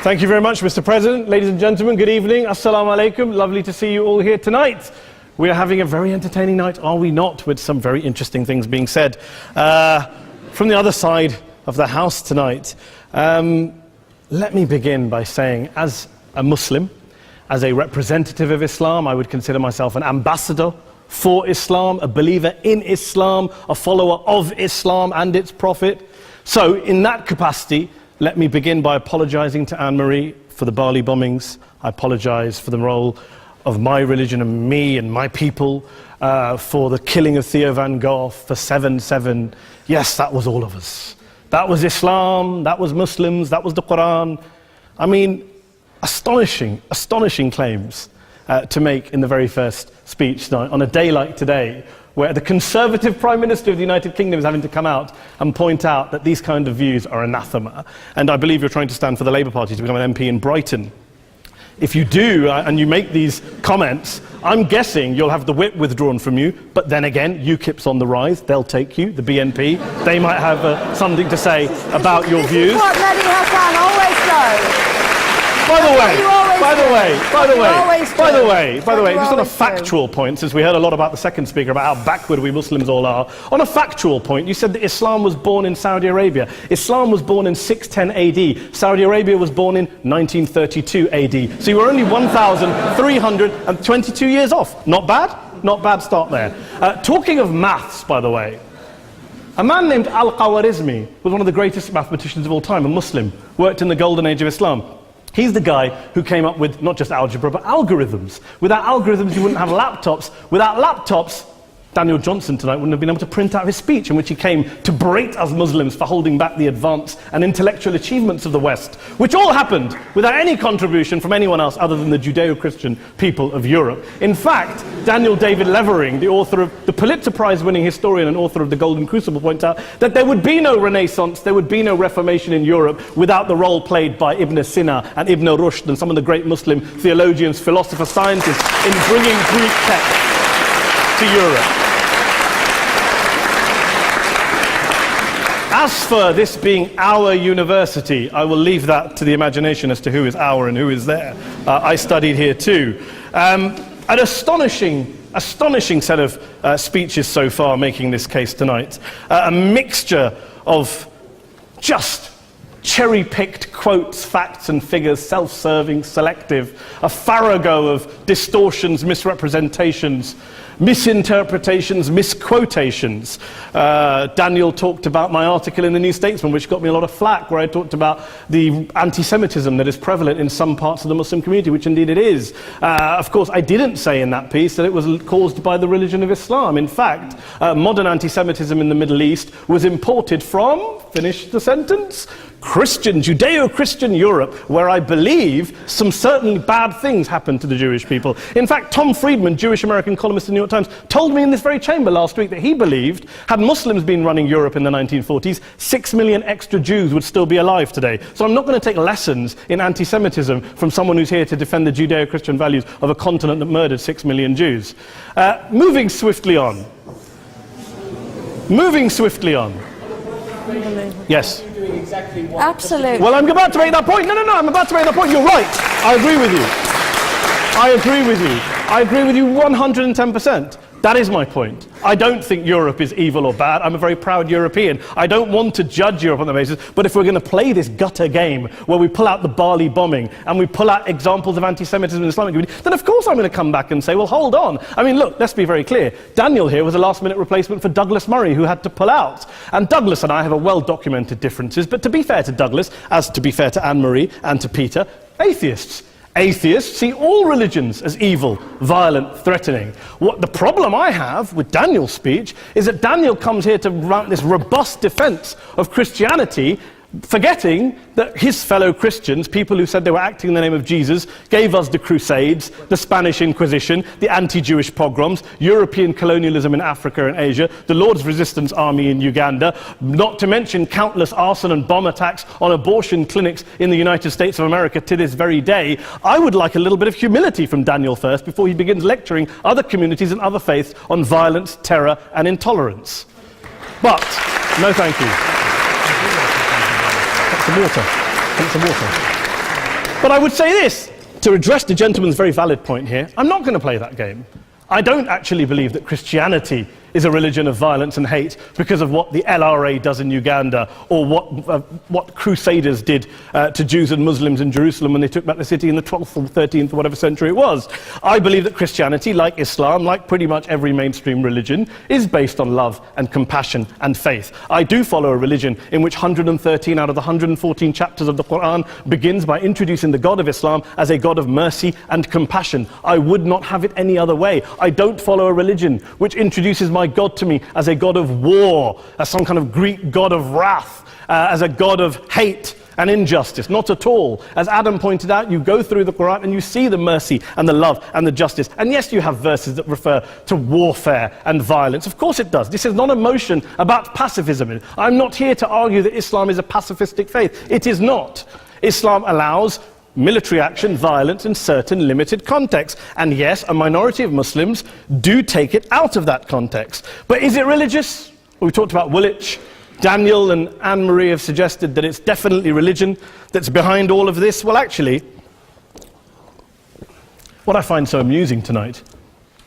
Thank you very much, Mr. President. Ladies and gentlemen, good evening. Assalamu alaikum. Lovely to see you all here tonight. We are having a very entertaining night, are we not, with some very interesting things being said from the other side of the house tonight. Let me begin by saying, as a Muslim, as a representative of Islam, I would consider myself an ambassador for Islam, a believer in Islam, a follower of Islam and its Prophet. So, in that capacity, let me begin by apologizing to Anne-Marie for the Bali bombings. I apologize for the role of my religion and me and my people, for the killing of Theo van Gogh, for 7/7. Yes, that was all of us. That was Islam, that was Muslims, that was the Quran. I mean, astonishing claims to make in the very first speech tonight, on a day like today, where the Conservative Prime Minister of the United Kingdom is having to come out and point out that these kind of views are anathema. And I believe you're trying to stand for the Labour Party to become an MP in Brighton. If you do, and you make these comments, I'm guessing you'll have the whip withdrawn from you, but then again, UKIP's on the rise, they'll take you, the BNP, they might have something to say about your views. This is what Mehdi Hasan always does. By the way, just on a factual point, since we heard a lot about the second speaker, about how backward we Muslims all are, on a factual point, you said that Islam was born in Saudi Arabia. Islam was born in 610 AD. Saudi Arabia was born in 1932 AD. So you were only 1,322 years off. Not bad? Not bad start there. Talking of maths, by the way, a man named Al-Khwarizmi was one of the greatest mathematicians of all time, a Muslim, worked in the golden age of Islam. He's the guy who came up with not just algebra, but algorithms. Without algorithms, you wouldn't have laptops. Without laptops, Daniel Johnson tonight wouldn't have been able to print out his speech in which he came to berate us Muslims for holding back the advance and intellectual achievements of the West, which all happened without any contribution from anyone else other than the Judeo-Christian people of Europe. In fact, Daniel David Levering, the author of the Pulitzer Prize-winning historian and author of The Golden Crucible, points out that there would be no Renaissance, there would be no Reformation in Europe without the role played by Ibn Sina and Ibn Rushd and some of the great Muslim theologians, philosophers, scientists in bringing Greek texts to Europe. As for this being our university, I will leave that to the imagination as to who is our and who is there. I studied here too. An astonishing set of speeches so far making this case tonight. A mixture of just cherry-picked quotes, facts and figures, self-serving, selective, a farrago of distortions, misrepresentations, misinterpretations, misquotations. Daniel talked about my article in the New Statesman, which got me a lot of flack, where I talked about the anti-Semitism that is prevalent in some parts of the Muslim community, which indeed it is. Of course, I didn't say in that piece that it was caused by the religion of Islam. In fact, modern anti-Semitism in the Middle East was imported from, finish the sentence, Christian, Judeo-Christian Europe, where I believe some certainly bad things happened to the Jewish people. In fact, Tom Friedman, Jewish-American columnist in the New York Times, told me in this very chamber last week that he believed, had Muslims been running Europe in the 1940s, 6 million extra Jews would still be alive today. So I'm not going to take lessons in anti-Semitism from someone who's here to defend the Judeo-Christian values of a continent that murdered 6 million Jews. Moving swiftly on. Yes. Absolutely. Well, I'm about to make that point. No, I'm about to make that point. You're right. I agree with you. I agree with you 110%. That is my point. I don't think Europe is evil or bad. I'm a very proud European. I don't want to judge Europe on that basis, but if we're going to play this gutter game where we pull out the Bali bombing and we pull out examples of anti-Semitism in the Islamic community, then of course I'm going to come back and say, well, hold on. I mean, look, let's be very clear. Daniel here was a last-minute replacement for Douglas Murray, who had to pull out. And Douglas and I have a well-documented differences, but to be fair to Douglas, as to be fair to Anne-Marie and to Peter, atheists. Atheists see all religions as evil, violent, threatening. What the problem I have with Daniel's speech is that Daniel comes here to run this robust defense of Christianity, forgetting that his fellow Christians, people who said they were acting in the name of Jesus, gave us the Crusades, the Spanish Inquisition, the anti-Jewish pogroms, European colonialism in Africa and Asia, the Lord's Resistance Army in Uganda, not to mention countless arson and bomb attacks on abortion clinics in the United States of America to this very day. I would like a little bit of humility from Daniel first before he begins lecturing other communities and other faiths on violence, terror and intolerance. But, no thank you. Some water. But I would say this, to address the gentleman's very valid point here, I'm not going to play that game. I don't actually believe that Christianity is a religion of violence and hate because of what the LRA does in Uganda or what Crusaders did to Jews and Muslims in Jerusalem when they took back the city in the 12th or 13th or whatever century it was. I believe that Christianity, like Islam, like pretty much every mainstream religion, is based on love and compassion and faith. I do follow a religion in which 113 out of the 114 chapters of the Quran begins by introducing the God of Islam as a God of mercy and compassion. I would not have it any other way. I don't follow a religion which introduces my God to me as a God of war, as some kind of Greek God of wrath, as a God of hate and injustice. Not at all. As Adam pointed out, you go through the Quran and you see the mercy and the love and the justice. And yes, you have verses that refer to warfare and violence. Of course it does. This is not a motion about pacifism. I'm not here to argue that Islam is a pacifistic faith. It is not. Islam allows military action, violence in certain limited contexts. And yes, a minority of Muslims do take it out of that context. But is it religious? We talked about Woolwich. Daniel and Anne-Marie have suggested that it's definitely religion that's behind all of this. Well, actually, what I find so amusing tonight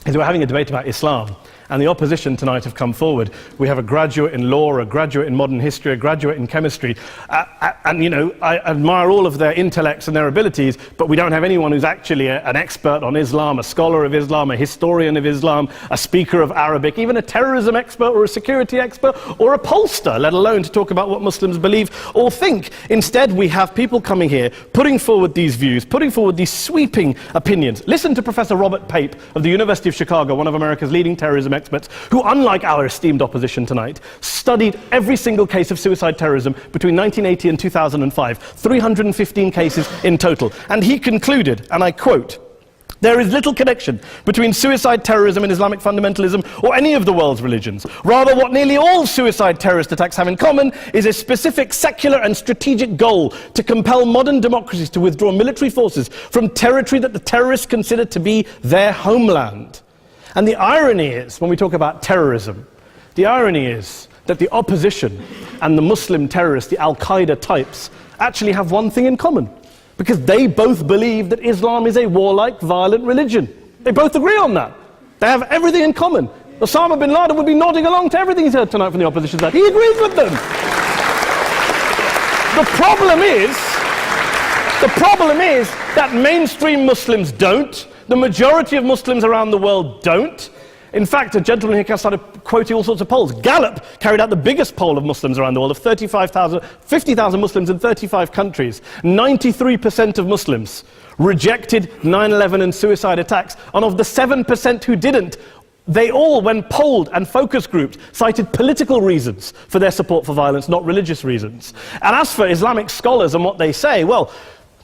is we're having a debate about Islam, and the opposition tonight have come forward. We have a graduate in law, a graduate in modern history, a graduate in chemistry, and you know, I admire all of their intellects and their abilities, but we don't have anyone who's actually an expert on Islam, a scholar of Islam, a historian of Islam, a speaker of Arabic, even a terrorism expert or a security expert or a pollster, let alone to talk about what Muslims believe or think. Instead, we have people coming here, putting forward these views, putting forward these sweeping opinions. Listen to Professor Robert Pape of the University of Chicago, one of America's leading terrorism experts, who, unlike our esteemed opposition tonight, studied every single case of suicide terrorism between 1980 and 2005, 315 cases in total. And he concluded, and I quote, "There is little connection between suicide terrorism and Islamic fundamentalism or any of the world's religions. Rather, what nearly all suicide terrorist attacks have in common is a specific secular and strategic goal to compel modern democracies to withdraw military forces from territory that the terrorists consider to be their homeland." And the irony is, when we talk about terrorism, the irony is that the opposition and the Muslim terrorists, the Al-Qaeda types, actually have one thing in common. Because they both believe that Islam is a warlike, violent religion. They both agree on that. They have everything in common. Osama bin Laden would be nodding along to everything he's heard tonight from the opposition side. He agrees with them. The problem is that mainstream Muslims don't. The majority of Muslims around the world don't. In fact, a gentleman here started quoting all sorts of polls. Gallup carried out the biggest poll of Muslims around the world, of 50,000 Muslims in 35 countries. 93% of Muslims rejected 9/11 and suicide attacks, and of the 7% who didn't, they all, when polled and focus grouped, cited political reasons for their support for violence, not religious reasons. And as for Islamic scholars and what they say, well,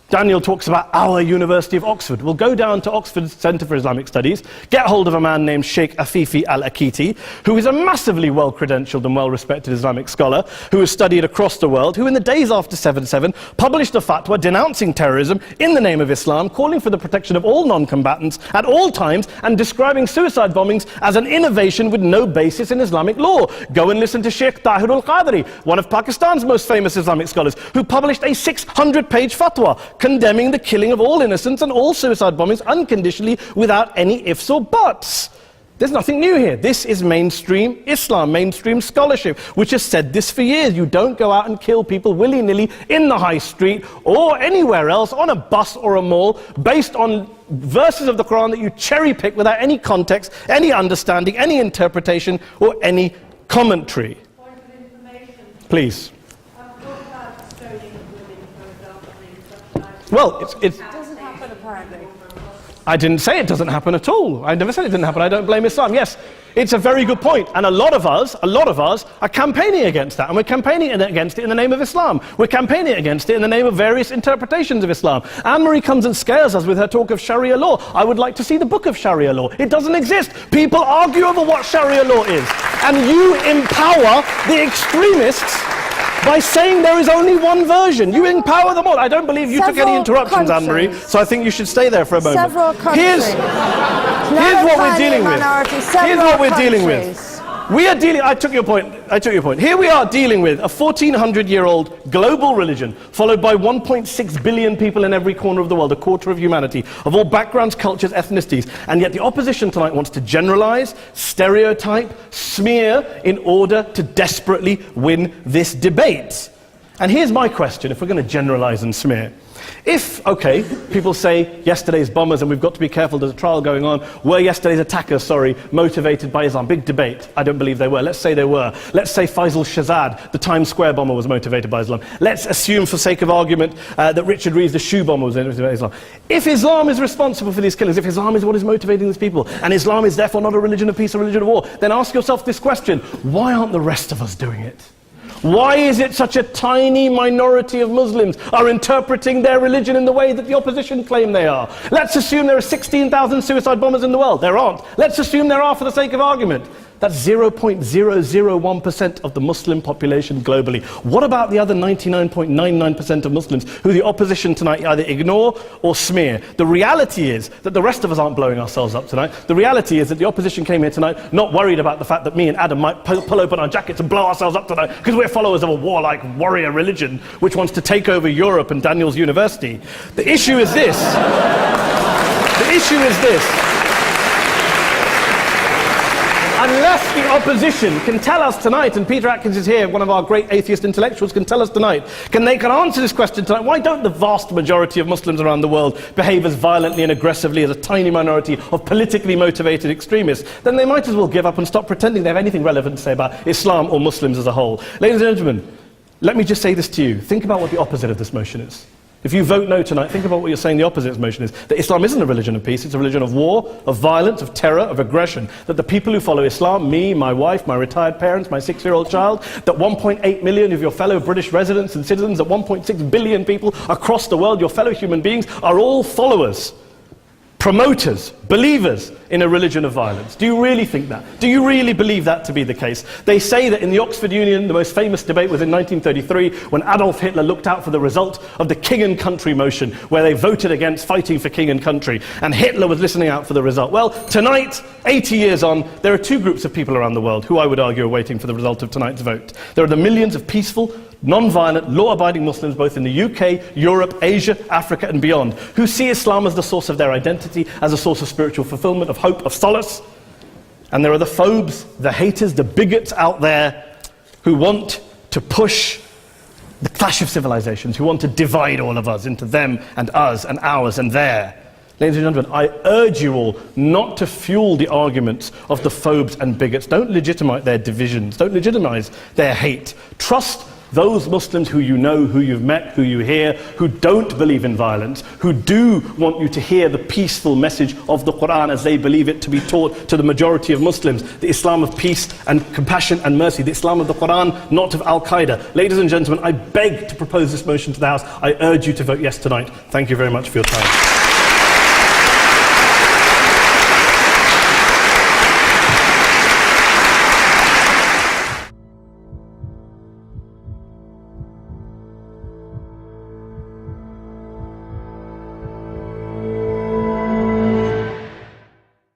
Daniel talks about our University of Oxford. We'll go down to Oxford Centre for Islamic Studies, get hold of a man named Sheikh Afifi al-Akiti, who is a massively well-credentialed and well-respected Islamic scholar, who has studied across the world, who in the days after 7/7 published a fatwa denouncing terrorism in the name of Islam, calling for the protection of all non-combatants at all times, and describing suicide bombings as an innovation with no basis in Islamic law. Go and listen to Sheikh Tahir al-Qadri, one of Pakistan's most famous Islamic scholars, who published a 600-page fatwa condemning the killing of all innocents and all suicide bombings unconditionally without any ifs or buts. There's nothing new here. This is mainstream Islam, mainstream scholarship, which has said this for years. You don't go out and kill people willy-nilly in the high street or anywhere else, on a bus or a mall, based on verses of the Quran that you cherry-pick without any context, any understanding, any interpretation, or any commentary. Point of information. Please. Well, it doesn't happen apparently. I didn't say it doesn't happen at all. I never said it didn't happen. I don't blame Islam. Yes, it's a very good point. And a lot of us are campaigning against that. And we're campaigning against it in the name of Islam. We're campaigning against it in the name of various interpretations of Islam. Anne-Marie comes and scares us with her talk of Sharia law. I would like to see the book of Sharia law. It doesn't exist. People argue over what Sharia law is. And you empower the extremists by saying there is only one version. You empower them all. I don't believe you took any interruptions, Anne-Marie, so I think you should stay there for a moment. Several countries. Here's what we're dealing with. Here's what we're dealing with. We are dealing, I took your point. Here we are dealing with a 1400-year-old global religion followed by 1.6 billion people in every corner of the world, a quarter of humanity, of all backgrounds, cultures, ethnicities. And yet the opposition tonight wants to generalize, stereotype, smear in order to desperately win this debate. And here's my question, if we're going to generalize and smear. If, okay, people say yesterday's bombers, and we've got to be careful, there's a trial going on, were yesterday's attackers, motivated by Islam? Big debate. I don't believe they were. Let's say they were. Let's say Faisal Shahzad, the Times Square bomber, was motivated by Islam. Let's assume, for sake of argument, that Richard Reeves, the shoe bomber, was motivated by Islam. If Islam is responsible for these killings, if Islam is what is motivating these people, and Islam is therefore not a religion of peace, a religion of war, then ask yourself this question: why aren't the rest of us doing it? Why is it such a tiny minority of Muslims are interpreting their religion in the way that the opposition claim they are? Let's assume there are 16,000 suicide bombers in the world. There aren't. Let's assume there are for the sake of argument. That's 0.001% of the Muslim population globally. What about the other 99.99% of Muslims who the opposition tonight either ignore or smear? The reality is that the rest of us aren't blowing ourselves up tonight. The reality is that the opposition came here tonight not worried about the fact that me and Adam might pull open our jackets and blow ourselves up tonight because we're followers of a warlike warrior religion which wants to take over Europe and Daniel's university. The issue is this. The issue is this. Unless the opposition can tell us tonight, and Peter Atkins is here, one of our great atheist intellectuals, can tell us tonight, can answer this question tonight: why don't the vast majority of Muslims around the world behave as violently and aggressively as a tiny minority of politically motivated extremists? Then they might as well give up and stop pretending they have anything relevant to say about Islam or Muslims as a whole. Ladies and gentlemen, let me just say this to you. Think about what the opposite of this motion is. If you vote no tonight, think about what you're saying the opposite of this motion is. That Islam isn't a religion of peace, it's a religion of war, of violence, of terror, of aggression. That the people who follow Islam, me, my wife, my retired parents, my 6-year-old child, that 1.8 million of your fellow British residents and citizens, that 1.6 billion people across the world, your fellow human beings, are all followers, promoters, believers in a religion of violence. Do you really think that? Do you really believe that to be the case? They say that in the Oxford Union, the most famous debate was in 1933 when Adolf Hitler looked out for the result of the King and Country motion, where they voted against fighting for King and Country, and Hitler was listening out for the result. Well, tonight, 80 years on, there are two groups of people around the world who I would argue are waiting for the result of tonight's vote. There are the millions of peaceful, non-violent, law-abiding Muslims both in the UK, Europe, Asia, Africa and beyond, who see Islam as the source of their identity, as a source of spiritual fulfillment, of hope, of solace. And there are the phobes, the haters, the bigots out there who want to push the clash of civilizations, who want to divide all of us into them and us and ours and their. Ladies and gentlemen, I urge you all not to fuel the arguments of the phobes and bigots. Don't legitimize their divisions. Don't legitimize their hate. Trust those Muslims who you know, who you've met, who you hear, who don't believe in violence, who do want you to hear the peaceful message of the Quran as they believe it to be taught to the majority of Muslims, the Islam of peace and compassion and mercy, the Islam of the Quran, not of Al-Qaeda. Ladies and gentlemen, I beg to propose this motion to the House. I urge you to vote yes tonight. Thank you very much for your time.